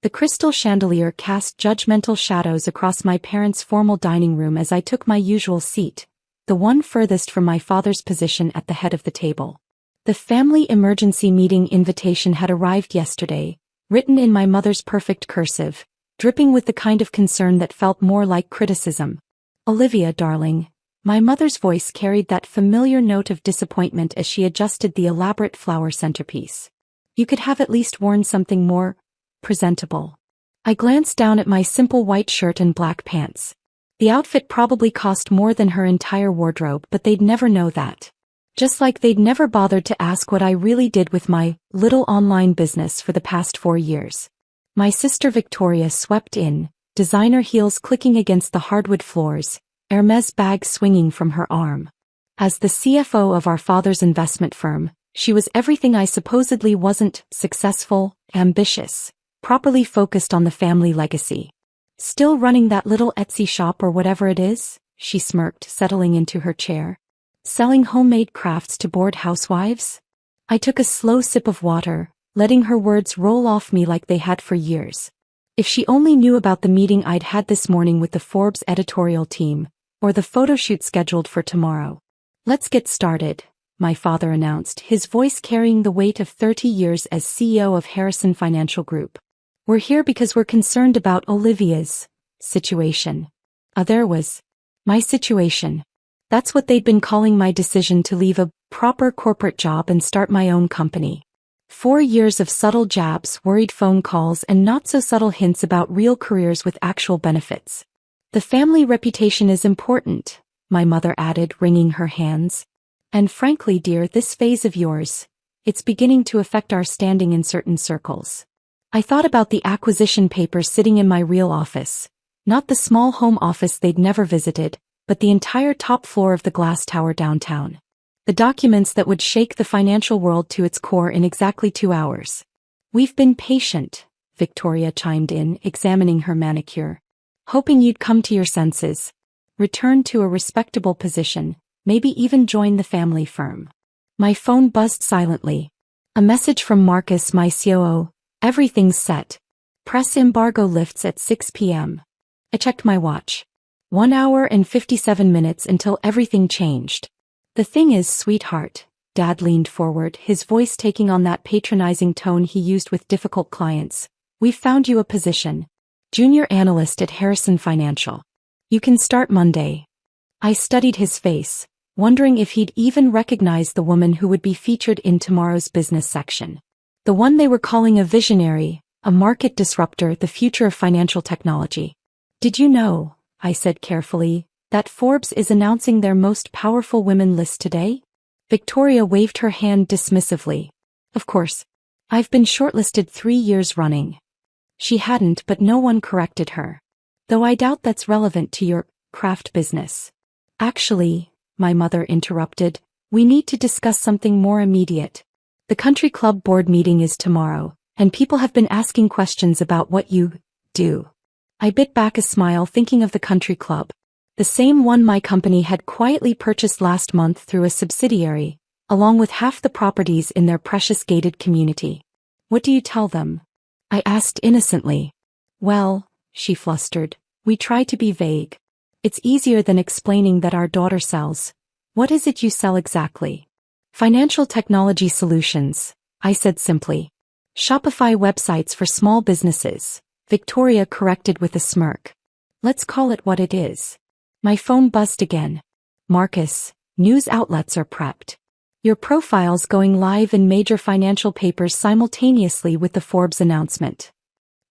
The crystal chandelier cast judgmental shadows across my parents' formal dining room as I took my usual seat, the one furthest from my father's position at the head of the table. The family emergency meeting invitation had arrived yesterday, written in my mother's perfect cursive, dripping with the kind of concern that felt more like criticism. "Olivia, darling." My mother's voice carried that familiar note of disappointment as she adjusted the elaborate flower centerpiece. "You could have at least worn something more presentable." I glanced down at my simple white shirt and black pants. The outfit probably cost more than her entire wardrobe, but they'd never know that. Just like they'd never bothered to ask what I really did with my little online business for the past 4 years. My sister Victoria swept in, designer heels clicking against the hardwood floors, Hermes bag swinging from her arm. As the CFO of our father's investment firm, she was everything I supposedly wasn't: successful, ambitious, properly focused on the family legacy. "Still running that little Etsy shop or whatever it is?" she smirked, settling into her chair. "Selling homemade crafts to bored housewives?" I took a slow sip of water, letting her words roll off me like they had for years. If she only knew about the meeting I'd had this morning with the Forbes editorial team, or the photo shoot scheduled for tomorrow. "Let's get started," my father announced, his voice carrying the weight of 30 years as CEO of Harrison Financial Group. "We're here because we're concerned about Olivia's situation." There was my situation. That's what they'd been calling my decision to leave a proper corporate job and start my own company. 4 years of subtle jabs, worried phone calls, and not-so-subtle hints about real careers with actual benefits. "The family reputation is important," my mother added, wringing her hands. "And frankly, dear, this phase of yours, it's beginning to affect our standing in certain circles." I thought about the acquisition papers sitting in my real office, not the small home office they'd never visited, but the entire top floor of the glass tower downtown. The documents that would shake the financial world to its core in exactly 2 hours. "We've been patient," Victoria chimed in, examining her manicure. "Hoping you'd come to your senses. Return to a respectable position, maybe even join the family firm." My phone buzzed silently. A message from Marcus, my COO. "Everything's set. Press embargo lifts at 6 p.m. I checked my watch. 1 hour and 57 minutes until everything changed. "The thing is, sweetheart," Dad leaned forward, his voice taking on that patronizing tone he used with difficult clients, "we've found you a position. Junior analyst at Harrison Financial. You can start Monday." I studied his face, wondering if he'd even recognize the woman who would be featured in tomorrow's business section. The one they were calling a visionary, a market disruptor, the future of financial technology. "Did you know," I said carefully, "that Forbes is announcing their most powerful women list today?" Victoria waved her hand dismissively. "Of course. I've been shortlisted 3 years running." She hadn't, but no one corrected her. "Though I doubt that's relevant to your craft business." "Actually," my mother interrupted, "we need to discuss something more immediate. The country club board meeting is tomorrow, and people have been asking questions about what you do." I bit back a smile, thinking of the country club. The same one my company had quietly purchased last month through a subsidiary, along with half the properties in their precious gated community. "What do you tell them?" I asked innocently. "Well," she flustered, "we try to be vague. It's easier than explaining that our daughter sells." "What is it you sell exactly?" "Financial technology solutions," I said simply. "Shopify websites for small businesses," Victoria corrected with a smirk. "Let's call it what it is." My phone buzzed again. "Marcus, news outlets are prepped. Your profile's going live in major financial papers simultaneously with the Forbes announcement."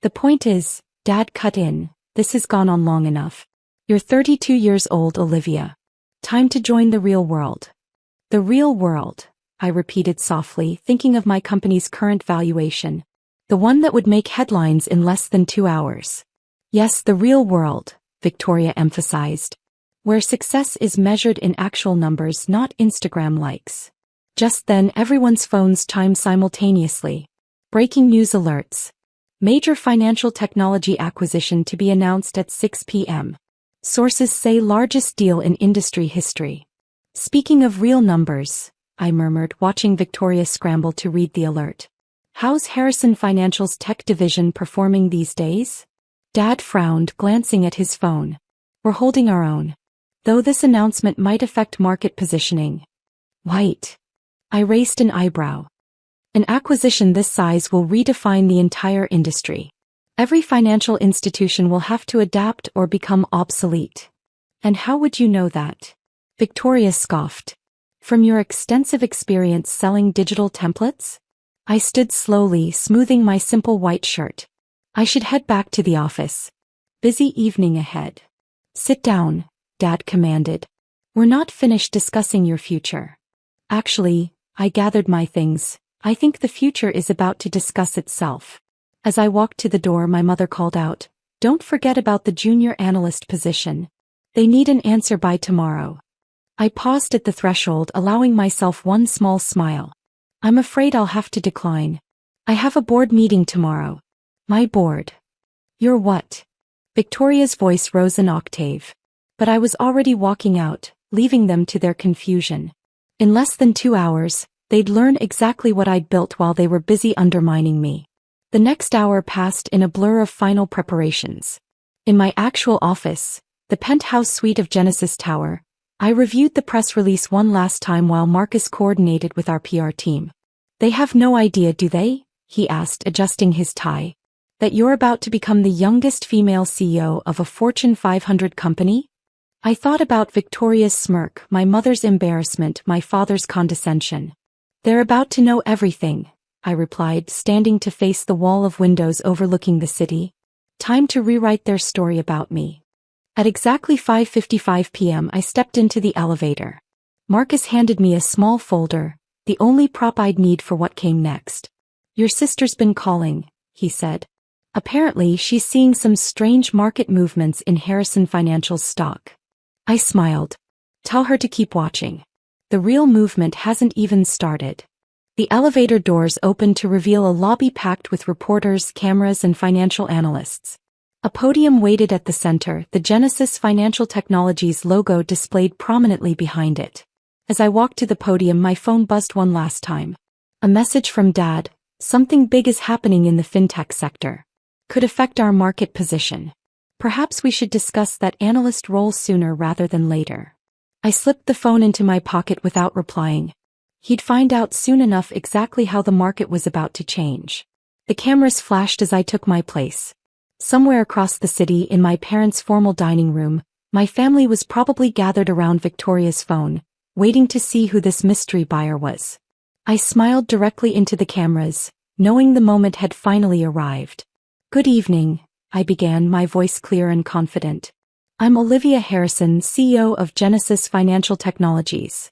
"The point is," Dad cut in, "this has gone on long enough. You're 32 years old, Olivia. Time to join the real world." "The real world," I repeated softly, thinking of my company's current valuation. The one that would make headlines in less than 2 hours. "Yes, the real world," Victoria emphasized. "Where success is measured in actual numbers, not Instagram likes." Just then, everyone's phones chimed simultaneously. Breaking news alerts. Major financial technology acquisition to be announced at 6 p.m. Sources say largest deal in industry history. "Speaking of real numbers," I murmured, watching Victoria scramble to read the alert. How's Harrison Financial's tech division performing these days? Dad frowned, glancing at his phone. We're holding our own. Though this announcement might affect market positioning. White. I raised an eyebrow. An acquisition this size will redefine the entire industry. Every financial institution will have to adapt or become obsolete. And how would you know that? Victoria scoffed. From your extensive experience selling digital templates? I stood slowly, smoothing my simple white shirt. I should head back to the office. Busy evening ahead. Sit down, Dad commanded. We're not finished discussing your future. Actually, I gathered my things. I think the future is about to discuss itself. As I walked to the door, my mother called out, "Don't forget about the junior analyst position. They need an answer by tomorrow." I paused at the threshold, allowing myself one small smile. I'm afraid I'll have to decline. I have a board meeting tomorrow. My board. Your what? Victoria's voice rose an octave. But I was already walking out, leaving them to their confusion. In less than 2 hours, they'd learn exactly what I'd built while they were busy undermining me. The next hour passed in a blur of final preparations. In my actual office, the penthouse suite of Genesis Tower, I reviewed the press release one last time while Marcus coordinated with our PR team. They have no idea, do they? He asked, adjusting his tie. That you're about to become the youngest female CEO of a Fortune 500 company? I thought about Victoria's smirk, my mother's embarrassment, my father's condescension. They're about to know everything, I replied, standing to face the wall of windows overlooking the city. Time to rewrite their story about me. At exactly 5:55 p.m. I stepped into the elevator. Marcus handed me a small folder, the only prop I'd need for what came next. Your sister's been calling, he said. Apparently she's seeing some strange market movements in Harrison Financial's stock. I smiled. Tell her to keep watching. The real movement hasn't even started. The elevator doors opened to reveal a lobby packed with reporters, cameras, and financial analysts. A podium waited at the center, the Genesis Financial Technologies logo displayed prominently behind it. As I walked to the podium, my phone buzzed one last time. A message from Dad. Something big is happening in the fintech sector. Could affect our market position. Perhaps we should discuss that analyst role sooner rather than later. I slipped the phone into my pocket without replying. He'd find out soon enough exactly how the market was about to change. The cameras flashed as I took my place. Somewhere across the city, in my parents' formal dining room, my family was probably gathered around Victoria's phone, waiting to see who this mystery buyer was. I smiled directly into the cameras, knowing the moment had finally arrived. Good evening, I began, my voice clear and confident. I'm Olivia Harrison, CEO of Genesis Financial Technologies.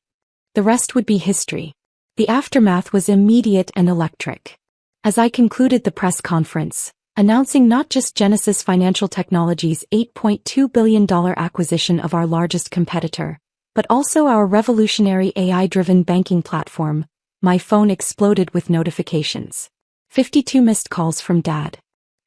The rest would be history. The aftermath was immediate and electric. As I concluded the press conference, announcing not just Genesis Financial Technologies' $8.2 billion acquisition of our largest competitor, but also our revolutionary AI-driven banking platform, my phone exploded with notifications. 52 missed calls from Dad.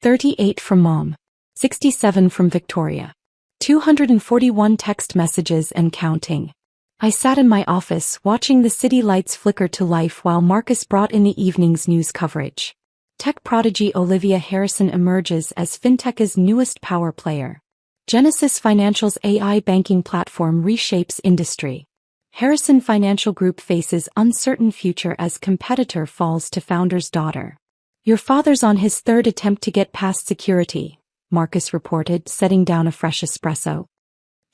38 from Mom. 67 from Victoria. 241 text messages and counting. I sat in my office watching the city lights flicker to life while Marcus brought in the evening's news coverage. Tech prodigy Olivia Harrison emerges as fintech's newest power player. Genesis Financial's AI banking platform reshapes industry. Harrison Financial Group faces uncertain future as competitor falls to founder's daughter. Your father's on his third attempt to get past security, Marcus reported, setting down a fresh espresso.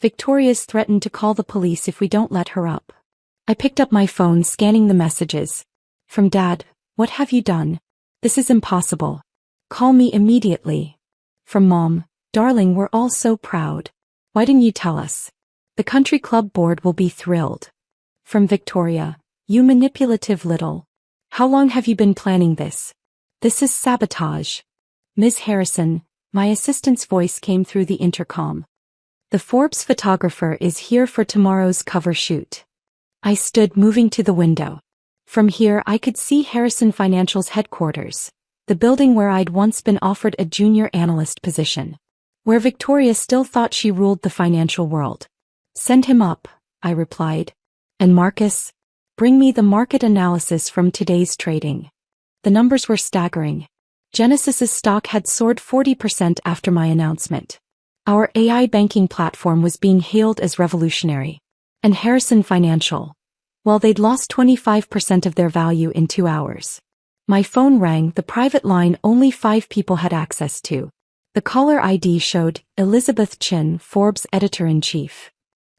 Victoria's threatened to call the police if we don't let her up. I picked up my phone, scanning the messages. From Dad, what have you done? This is impossible. Call me immediately. From Mom, darling, we're all so proud. Why didn't you tell us? The country club board will be thrilled. From Victoria, you manipulative little. How long have you been planning this? This is sabotage. Ms. Harrison, my assistant's voice came through the intercom. The Forbes photographer is here for tomorrow's cover shoot. I stood, moving to the window. From here I could see Harrison Financial's headquarters, the building where I'd once been offered a junior analyst position, where Victoria still thought she ruled the financial world. Send him up, I replied. And Marcus? Bring me the market analysis from today's trading. The numbers were staggering. Genesis's stock had soared 40% after my announcement. Our AI banking platform was being hailed as revolutionary. And Harrison Financial, well, they'd lost 25% of their value in 2 hours. My phone rang, the private line only 5 people had access to. The caller ID showed Elizabeth Chin, Forbes editor-in-chief.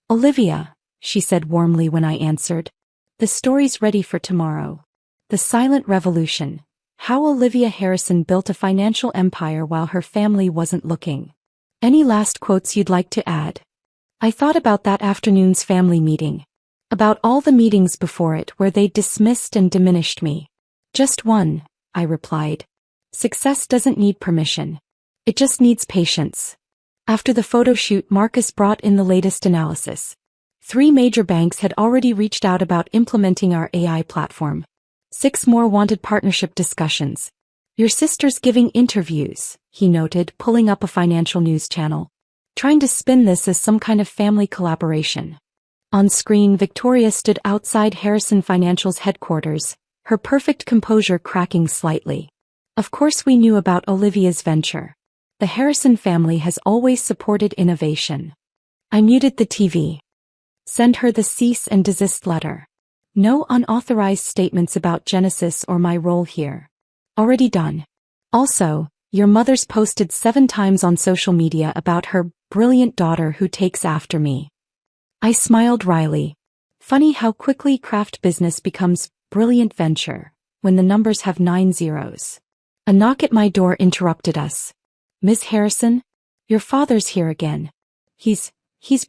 "Olivia," she said warmly when I answered. "The story's ready for tomorrow. The Silent Revolution. How Olivia Harrison built a financial empire while her family wasn't looking." Any last quotes you'd like to add? I thought about that afternoon's family meeting. About all the meetings before it where they dismissed and diminished me. "Just one," I replied. "Success doesn't need permission. It just needs patience." After the photo shoot, Marcus brought in the latest analysis. 3 major banks had already reached out about implementing our AI platform. 6 more wanted partnership discussions. "Your sister's giving interviews," he noted, pulling up a financial news channel. "Trying to spin this as some kind of family collaboration." On screen, Victoria stood outside Harrison Financial's headquarters, her perfect composure cracking slightly. Of course we knew about Olivia's venture. The Harrison family has always supported innovation. I muted the TV. "Send her the cease and desist letter. No unauthorized statements about Genesis or my role here. Already done. Also, your mother's posted 7 times on social media about her brilliant daughter who takes after me." I smiled wryly. Funny how quickly craft business becomes brilliant venture when the numbers have 9 zeros. A knock at my door interrupted us. "Miss Harrison? Your father's here again. He's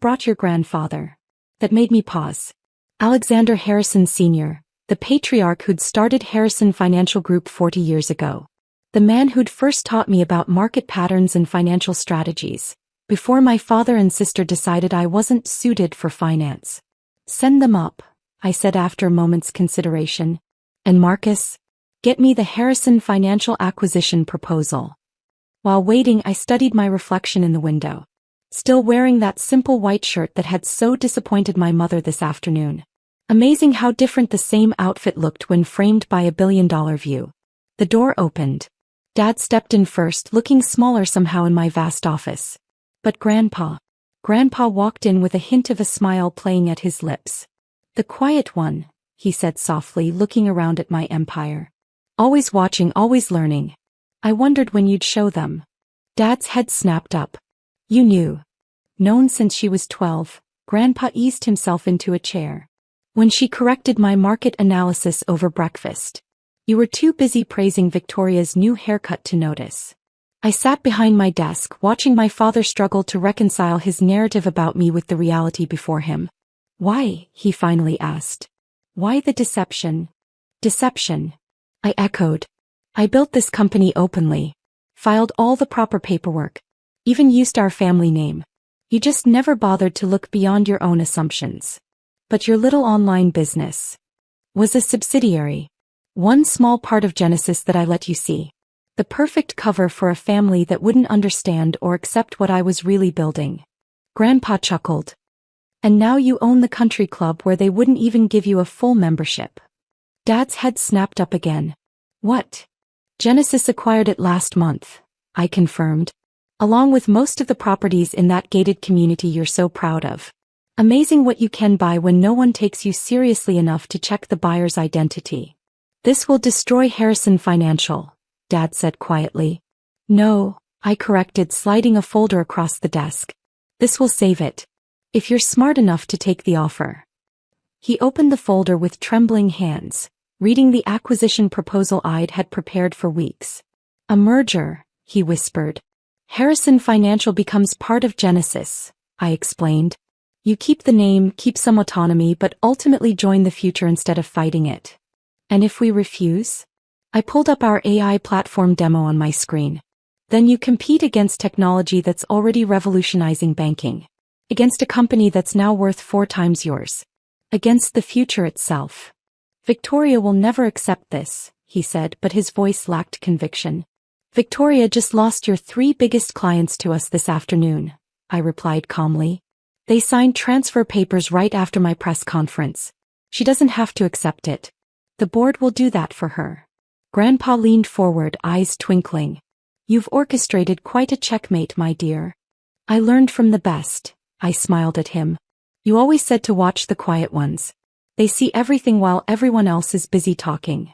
brought your grandfather." That made me pause. Alexander Harrison Sr., the patriarch who'd started Harrison Financial Group 40 years ago. The man who'd first taught me about market patterns and financial strategies, before my father and sister decided I wasn't suited for finance. "Send them up," I said after a moment's consideration. "And Marcus, get me the Harrison Financial acquisition proposal." While waiting, I studied my reflection in the window. Still wearing that simple white shirt that had so disappointed my mother this afternoon. Amazing how different the same outfit looked when framed by a billion-dollar view. The door opened. Dad stepped in first, looking smaller somehow in my vast office. But Grandpa walked in with a hint of a smile playing at his lips. "The quiet one," he said softly, looking around at my empire. "Always watching, always learning. I wondered when you'd show them." Dad's head snapped up. "You knew." "Known since she was 12, Grandpa eased himself into a chair. "When she corrected my market analysis over breakfast. You were too busy praising Victoria's new haircut to notice." I sat behind my desk, watching my father struggle to reconcile his narrative about me with the reality before him. "Why?" he finally asked. "Why the deception?" "Deception," I echoed. "I built this company openly. Filed all the proper paperwork. Even used our family name. You just never bothered to look beyond your own assumptions. But your little online business was a subsidiary. One small part of Genesis that I let you see. The perfect cover for a family that wouldn't understand or accept what I was really building." Grandpa chuckled. "And now you own the country club where they wouldn't even give you a full membership." Dad's head snapped up again. "What?" "Genesis acquired it last month," I confirmed. "Along with most of the properties in that gated community you're so proud of. Amazing what you can buy when no one takes you seriously enough to check the buyer's identity." "This will destroy Harrison Financial," Dad said quietly. "No," I corrected, sliding a folder across the desk. "This will save it. If you're smart enough to take the offer." He opened the folder with trembling hands, reading the acquisition proposal I'd had prepared for weeks. "A merger," he whispered. "Harrison Financial becomes part of Genesis," I explained. "You keep the name, keep some autonomy, but ultimately join the future instead of fighting it." "And if we refuse?" I pulled up our AI platform demo on my screen. "Then you compete against technology that's already revolutionizing banking. Against a company that's now worth 4 times yours. Against the future itself." "Victoria will never accept this," he said, but his voice lacked conviction. "Victoria just lost your 3 biggest clients to us this afternoon," I replied calmly. "They signed transfer papers right after my press conference. She doesn't have to accept it. The board will do that for her." Grandpa leaned forward, eyes twinkling. You've orchestrated quite a checkmate, my dear. I learned from the best, I smiled at him. You always said to watch the quiet ones. They see everything while everyone else is busy talking.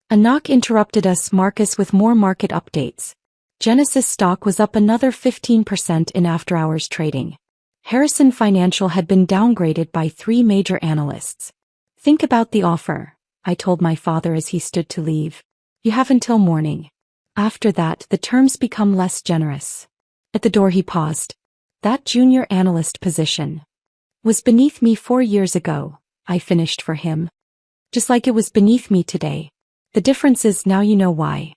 A knock interrupted us, Marcus, with more market updates. Genesis stock was up another 15% in after-hours trading. Harrison Financial had been downgraded by 3 major analysts. Think about the offer, I told my father as he stood to leave. You have until morning. After that, the terms become less generous. At the door he paused. That junior analyst position was beneath me 4 years ago, I finished for him. Just like it was beneath me today. The difference is now you know why.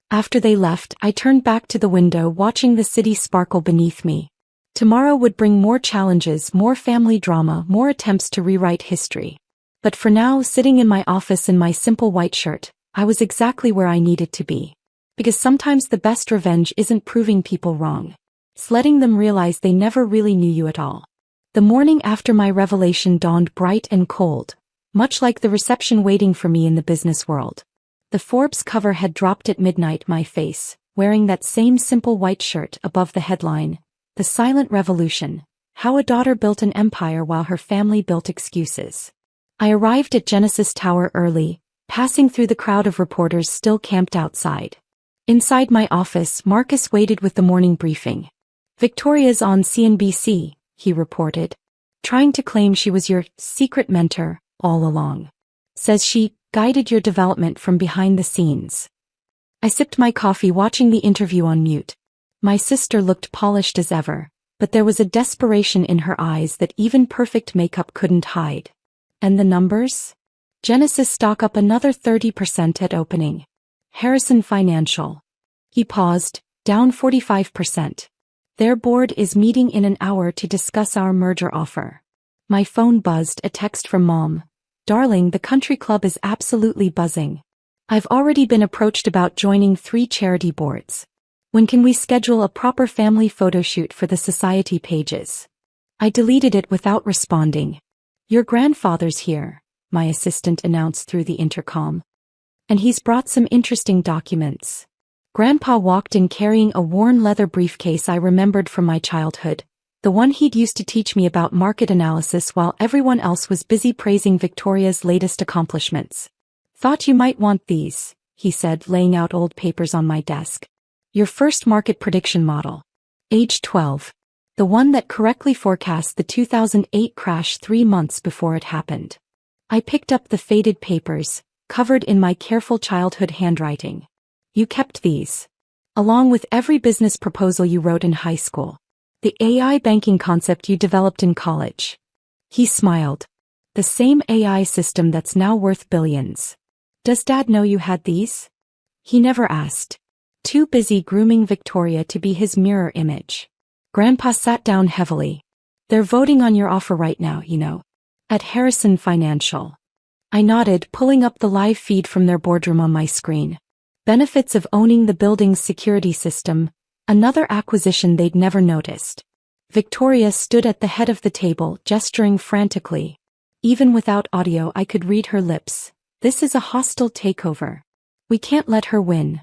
After they left, I turned back to the window, watching the city sparkle beneath me. Tomorrow would bring more challenges, more family drama, more attempts to rewrite history. But for now, sitting in my office in my simple white shirt, I was exactly where I needed to be. Because sometimes the best revenge isn't proving people wrong. It's letting them realize they never really knew you at all. The morning after my revelation dawned bright and cold, much like the reception waiting for me in the business world. The Forbes cover had dropped at midnight, my face, wearing that same simple white shirt above the headline, The Silent Revolution, How a Daughter Built an Empire While Her Family Built Excuses. I arrived at Genesis Tower early, passing through the crowd of reporters still camped outside. Inside my office, Marcus waited with the morning briefing. Victoria's on CNBC, he reported. Trying to claim she was your secret mentor all along. Says she guided your development from behind the scenes. I sipped my coffee, watching the interview on mute. My sister looked polished as ever, but there was a desperation in her eyes that even perfect makeup couldn't hide. And the numbers? Genesis stock up another 30% at opening. Harrison Financial. He paused, down 45%. Their board is meeting in an hour to discuss our merger offer. My phone buzzed, a text from Mom. Darling, the country club is absolutely buzzing. I've already been approached about joining 3 charity boards. When can we schedule a proper family photo shoot for the society pages? I deleted it without responding. Your grandfather's here, my assistant announced through the intercom. And he's brought some interesting documents. Grandpa walked in carrying a worn leather briefcase I remembered from my childhood. The one he'd used to teach me about market analysis while everyone else was busy praising Victoria's latest accomplishments. Thought you might want these, he said, laying out old papers on my desk. Your first market prediction model. Age 12. The one that correctly forecast the 2008 crash 3 months before it happened. I picked up the faded papers, covered in my careful childhood handwriting. You kept these. Along with every business proposal you wrote in high school. The AI banking concept you developed in college. He smiled. The same AI system that's now worth billions. Does Dad know you had these? He never asked. Too busy grooming Victoria to be his mirror image. Grandpa sat down heavily. They're voting on your offer right now, you know. At Harrison Financial. I nodded, pulling up the live feed from their boardroom on my screen. Benefits of owning the building's security system. Another acquisition they'd never noticed. Victoria stood at the head of the table, gesturing frantically. Even without audio, I could read her lips. This is a hostile takeover. We can't let her win.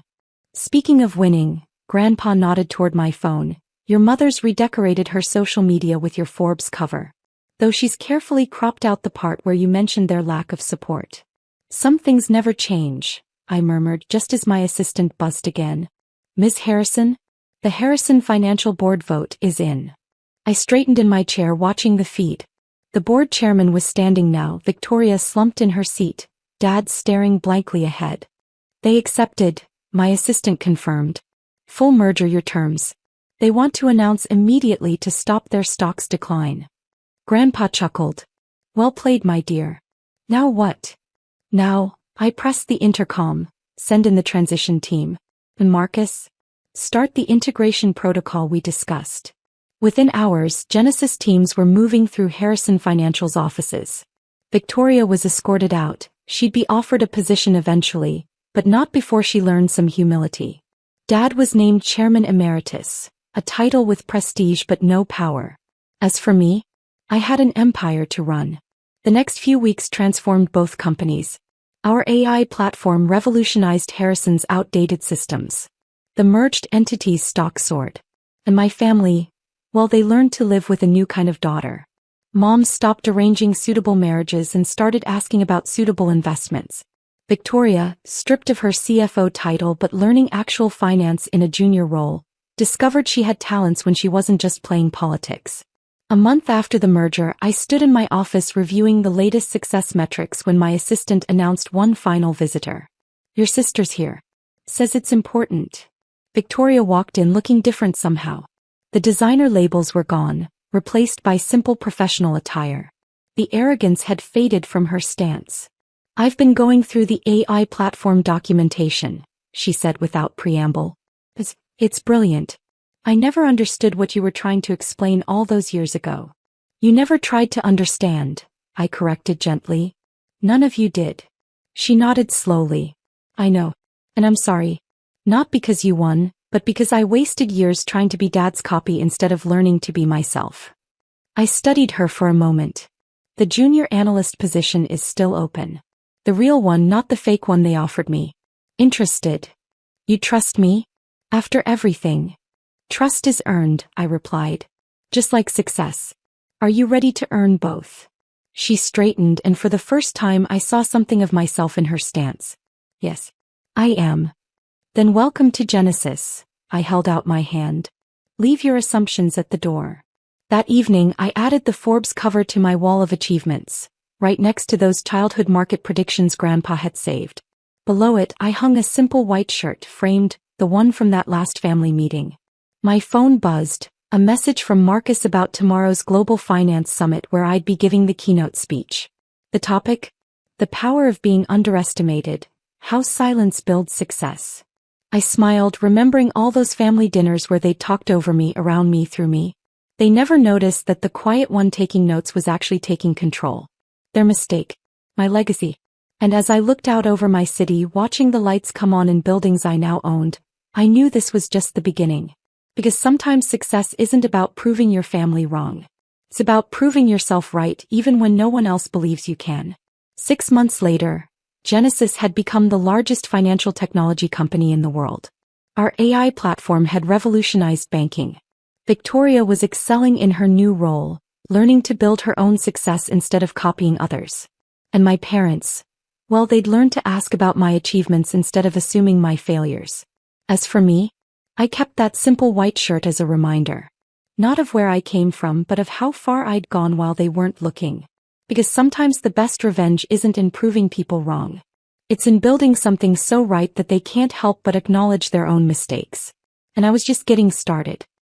Speaking of winning, Grandpa nodded toward my phone. Your mother's redecorated her social media with your Forbes cover. Though she's carefully cropped out the part where you mentioned their lack of support. Some things never change, I murmured just as my assistant buzzed again. Ms. Harrison? The Harrison Financial Board vote is in. I straightened in my chair, watching the feed. The board chairman was standing now, Victoria slumped in her seat, Dad staring blankly ahead. They accepted, my assistant confirmed. Full merger your terms. They want to announce immediately to stop their stock's decline. Grandpa chuckled. Well played, my dear. Now what? Now, I pressed the intercom, send in the transition team. And Marcus? Start the integration protocol we discussed. Within hours, Genesis teams were moving through Harrison Financial's offices. Victoria was escorted out. She'd be offered a position eventually, but not before she learned some humility. Dad was named Chairman Emeritus, a title with prestige but no power. As for me, I had an empire to run. The next few weeks transformed both companies. Our AI platform revolutionized Harrison's outdated systems. The merged entity's stock soared. And my family, well, they learned to live with a new kind of daughter. Mom stopped arranging suitable marriages and started asking about suitable investments. Victoria, stripped of her CFO title but learning actual finance in a junior role, discovered she had talents when she wasn't just playing politics. A month after the merger, I stood in my office reviewing the latest success metrics when my assistant announced one final visitor. "Your sister's here. Says it's important." Victoria walked in looking different somehow. The designer labels were gone, replaced by simple professional attire. The arrogance had faded from her stance. "I've been going through the AI platform documentation," she said without preamble. It's brilliant. I never understood what you were trying to explain all those years ago." "You never tried to understand," I corrected gently. "None of you did." She nodded slowly. "I know. And I'm sorry. Not because you won, but because I wasted years trying to be Dad's copy instead of learning to be myself." I studied her for a moment. "The junior analyst position is still open. The real one, not the fake one they offered me." "Interested. You trust me? After everything?" "Trust is earned," I replied. "Just like success. Are you ready to earn both?" She straightened, and for the first time I saw something of myself in her stance. "Yes, I am." "Then welcome to Genesis." I held out my hand. "Leave your assumptions at the door." That evening I added the Forbes cover to my wall of achievements, right next to those childhood market predictions Grandpa had saved. Below it I hung a simple white shirt framed, the one from that last family meeting. My phone buzzed, a message from Marcus about tomorrow's Global Finance Summit where I'd be giving the keynote speech. The topic? The power of being underestimated, how silence builds success. I smiled, remembering all those family dinners where they talked over me, around me, through me. They never noticed that the quiet one taking notes was actually taking control. Their mistake. My legacy. And as I looked out over my city, watching the lights come on in buildings I now owned, I knew this was just the beginning. Because sometimes success isn't about proving your family wrong. It's about proving yourself right even when no one else believes you can. 6 months later, Genesis had become the largest financial technology company in the world. Our AI platform had revolutionized banking. Victoria was excelling in her new role, learning to build her own success instead of copying others. And my parents, well, they'd learned to ask about my achievements instead of assuming my failures. As for me, I kept that simple white shirt as a reminder. Not of where I came from, but of how far I'd gone while they weren't looking. Because sometimes the best revenge isn't in proving people wrong. It's in building something so right that they can't help but acknowledge their own mistakes. And I was just getting started.